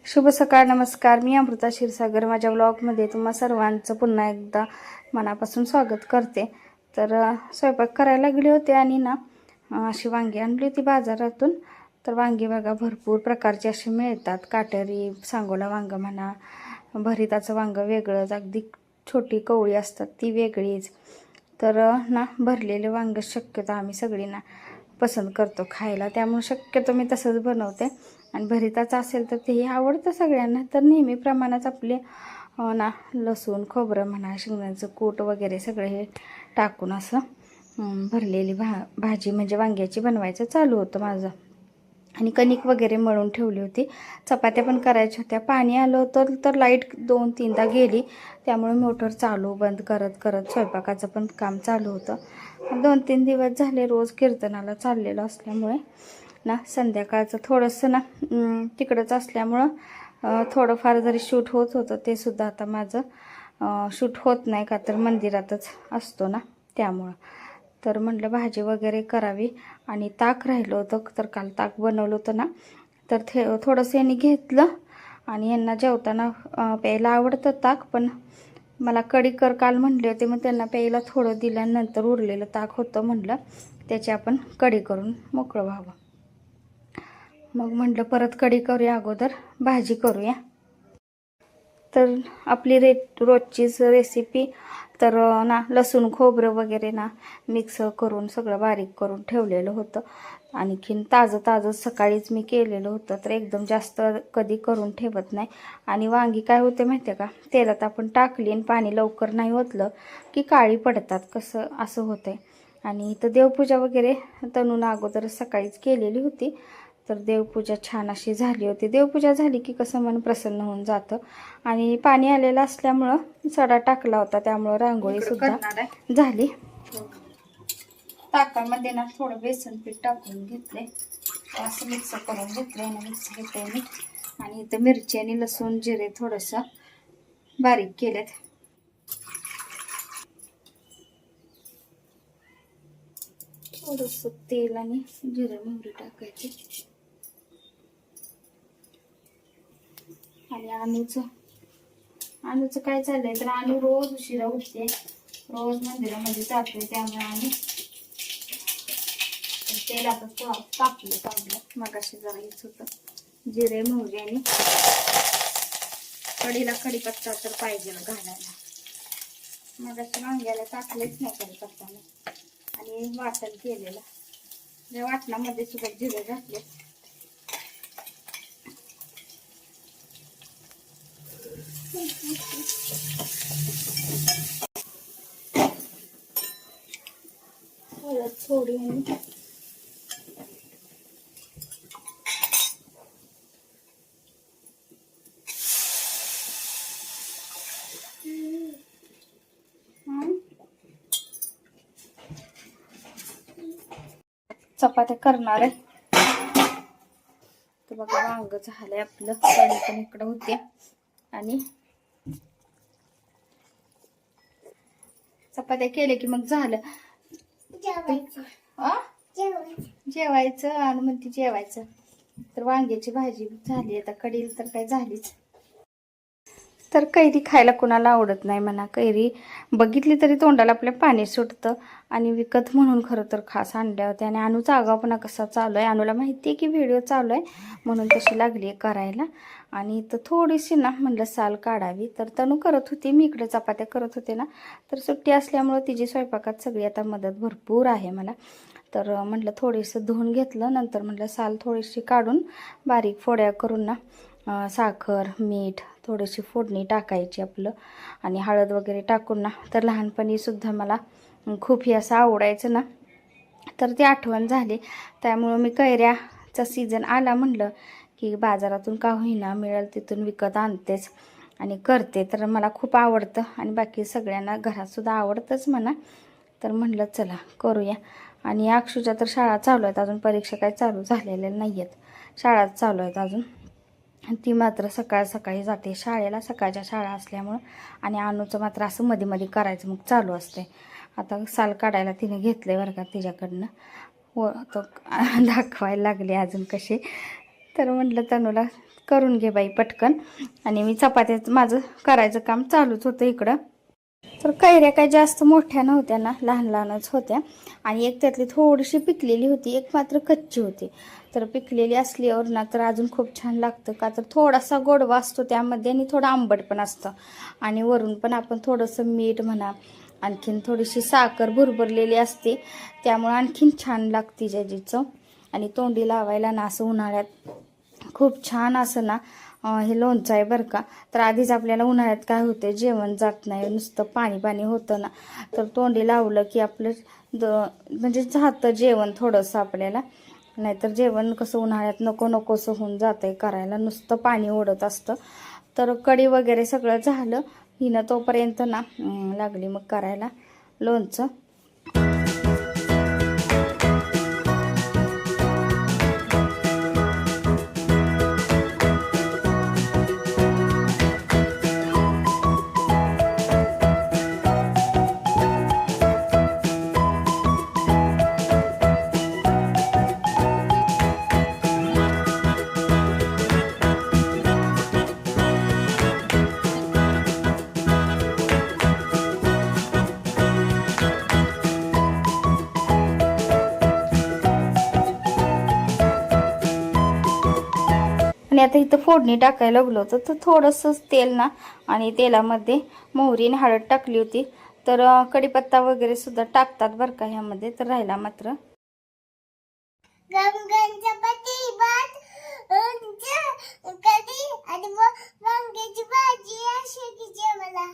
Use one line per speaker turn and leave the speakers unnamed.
शुभ सकाळ, नमस्कार. मी अमृता क्षीरसागर माझ्या व्लॉगमध्ये तुम्हा सर्वांचं पुन्हा एकदा मनापासून स्वागत करते. तर स्वयंपाक करायला गेले होते आणि ना अशी वांगी आणली होती बाजारातून. तर वांगी बघा भरपूर प्रकारचे असे मिळतात. काटेरी, सांगोला वांग म्हणा, भरिताचं वांग वेगळंच, अगदी छोटी कवळी असतात ती वेगळीच. तर ना भरलेले वांग शक्यतो आम्ही सगळी ना पसंत करतो खायला, त्यामुळे शक्यतो मी तसंच बनवते. आणि भरिताचं असेल तर तेही आवडतं सगळ्यांना. तर नेहमीप्रमाणेच आपले ना लसूण, खोबरं म्हणा, शेंगदाण्याचं कूट वगैरे सगळं हे टाकून असं भरलेली भाजी म्हणजे वांग्याची बनवायचं चालू होतं माझं. आणि कणिक वगैरे मळून ठेवली होती. चपात्या पण करायच्या होत्या. पाणी आलं होतं तर लाईट 2-3दा गेली, त्यामुळे मोटर चालू बंद करत करत स्वयंपाकाचं पण काम चालू होतं. 2-3 दिवस झाले रोज कीर्तनाला चाललेलं असल्यामुळे ना संध्याकाळचं थोडंसं ना तिकडंच असल्यामुळं थोडंफार जरी शूट होत होतं ते सुद्धा आता माझं शूट होत नाही, का तर मंदिरातच असतो ना त्यामुळं. तर म्हटलं भाजी वगैरे करावी. आणि ताक राहिलं होतं, तर काल ताक बनवलं होतं ना, तर थोडंसं यांनी घेतलं. आणि यांना जेवताना प्यायला आवडतं ताक, पण मला कढी कर काल म्हणले होते, मग त्यांना प्यायला थोडं दिल्यानंतर उरलेलं ताक होतं, म्हटलं त्याची आपण कढी करून मोकळं व्हावं. मग म्हटलं परत कढी करूया, अगोदर भाजी करूया. तर आपली रोजचीच रेसिपी. तर ना लसूण खोबरं वगैरे ना मिक्स करून सगळं बारीक करून ठेवलेलं होतं. आणखीन ताजं सकाळीच मी केलेलं होतं, तर एकदम जास्त कधी करून ठेवत नाही. आणि वांगी काय होते माहिती आहे का, तेलात आपण टाकली आणि पाणी लवकर नाही ओतलं की काळी पडतात, कसं असं होतं आहे. आणि इथं देवपूजा वगैरे तनून अगोदर सकाळीच केलेली होती. तर देवपूजा छान अशी झाली होती. देवपूजा झाली की कसं मन प्रसन्न होऊन जातं. आणि पाणी आलेलं असल्यामुळं सडा टाकला होता, त्यामुळं रांगोळी सुद्धा झाली. ताकामध्ये ना थोडं बेसन पीठ टाकून घेतले, असं मिक्स करून घेतलं आणि मिक्स घेते मी. आणि इथं मिरची आणि लसूण जिरे थोडंसं बारीक केलेत. थोडंसं तेल आणि जिरे मोहरी टाकायचे. आणि अनुचं काय चाललंय तर अनु रोज उशिरा उठते, रोज मंदिरामध्ये जाते, त्यामुळे आम्ही तेलातच टाकलं चांगलं. मगाशी जरा हेच होतं जिरे मोहरी आणि कढीला कढीपत्ता तर पाहिजे घालायला. मगाशी वांग्याला टाकलेच नाही कढीपत्ताला. आणि वाटण केलेलं, त्या वाटणामध्ये सुद्धा जिरे घातले. थोडी चपात्या करणार आहे. तर बघा वांग झालंय आपलं, कढी पण इकडं होते. आणि चपात्या केले की मग झालं जेवायचं. आणि म्हणते जेवायचं. तर वांग्याची भाजी झाली, आता कढी तर काय झालीच. तर कैरी खायला कोणाला आवडत नाही म्हणा. कैरी बघितली तरी तोंडाला आपल्या पाणी सुटतं. आणि विकत म्हणून खरं तर खास आणल्या होत्या. आणि अनुचा आगावपणा कसा चालू आहे, अनुला माहिती आहे की व्हिडिओ चालू आहे, म्हणून तशी लागली आहे करायला. आणि इथं थोडीशी ना म्हणलं साल काढावी. तर तनू करत होती, मी इकडे चपात्या करत होते ना. तर सुट्टी असल्यामुळं तिची स्वयंपाकात सगळी आता मदत भरपूर आहे मला. तर म्हटलं थोडीसं धुवून घेतलं, नंतर म्हटलं साल थोडीशी काढून बारीक फोड्या करून ना साखर, मीठ, थोडीशी फोडणी टाकायची आपलं. आणि हळद वगैरे टाकून ना, तर लहानपणीसुद्धा मला खूप हे असं आवडायचं ना, तर ती आठवण झाली. त्यामुळं मी कैऱ्याचा सीझन आला म्हटलं की बाजारातून का होईना मिळेल तिथून विकत आणतेच आणि करते. तर मला खूप आवडतं आणि बाकी सगळ्यांना घरातसुद्धा आवडतंच म्हणा. तर म्हटलं चला करूया. आणि अक्षूच्या तर शाळा चालू आहेत, अजून परीक्षा काही चालू झालेल्या नाही आहेत, शाळाच चालू आहेत अजून. ती मात्र सकाळी जाते शाळेला, सकाळच्या शाळा असल्यामुळं. आणि अनुचं मात्र असं मध्ये मध्ये करायचं मग चालू असते. आता साल काढायला तिने घेतले वर्गात तिच्याकडनं, व तो दाखवायला लागले अजून कसे. तर म्हटलं तनूला करून घे बाई पटकन. आणि मी चपात्याचं माझं करायचं काम चालूच होतं इकडं. तर कैऱ्या काही जास्त मोठ्या नव्हत्या ना, लहान लहानच होत्या. आणि एक त्यातली थोडीशी पिकलेली होती, एक मात्र कच्ची होती. तर पिकलेली असल्यावर ना तर अजून खूप छान लागतं, का तर थोडासा गोडवा असतो त्यामध्ये आणि थोडं आंबट पण असतं. आणि वरून पण आपण थोडंसं मीठ म्हणा, आणखीन थोडीशी साखर भुरभरलेली असते, त्यामुळे आणखीन छान लागते त्याची चव. आणि तोंडी लावायला ना असं उन्हाळ्यात खूप छान असं ना हे लोणचं आहे बरं का. तर आधीच आपल्याला उन्हाळ्यात काय होते, जेवण जात नाही, नुसतं पाणी पाणी होतं ना. तर तोंडी लावलं की आपलं म्हणजे जातं जेवण थोडंसं आपल्याला. नाहीतर जेवण कसं उन्हाळ्यात नको नकोसं होऊन जातंय करायला, नुसतं पाणी ओढत असतं. तर कढी वगैरे सगळं झालं, हिनं तोपर्यंत ना लागली मग करायला लोणचं. आणि आता इथं फोडणी टाकायला लागलो होतं, तर थोडंसंच तेल ना, आणि तेलामध्ये मोहरी आणि हळद टाकली होती. तर कढीपत्ता वगैरे सुद्धा टाकतात बरं का ह्यामध्ये. तर राहिला मात्र कढी आणि वांग्याची भाजी अशी की जेवायला.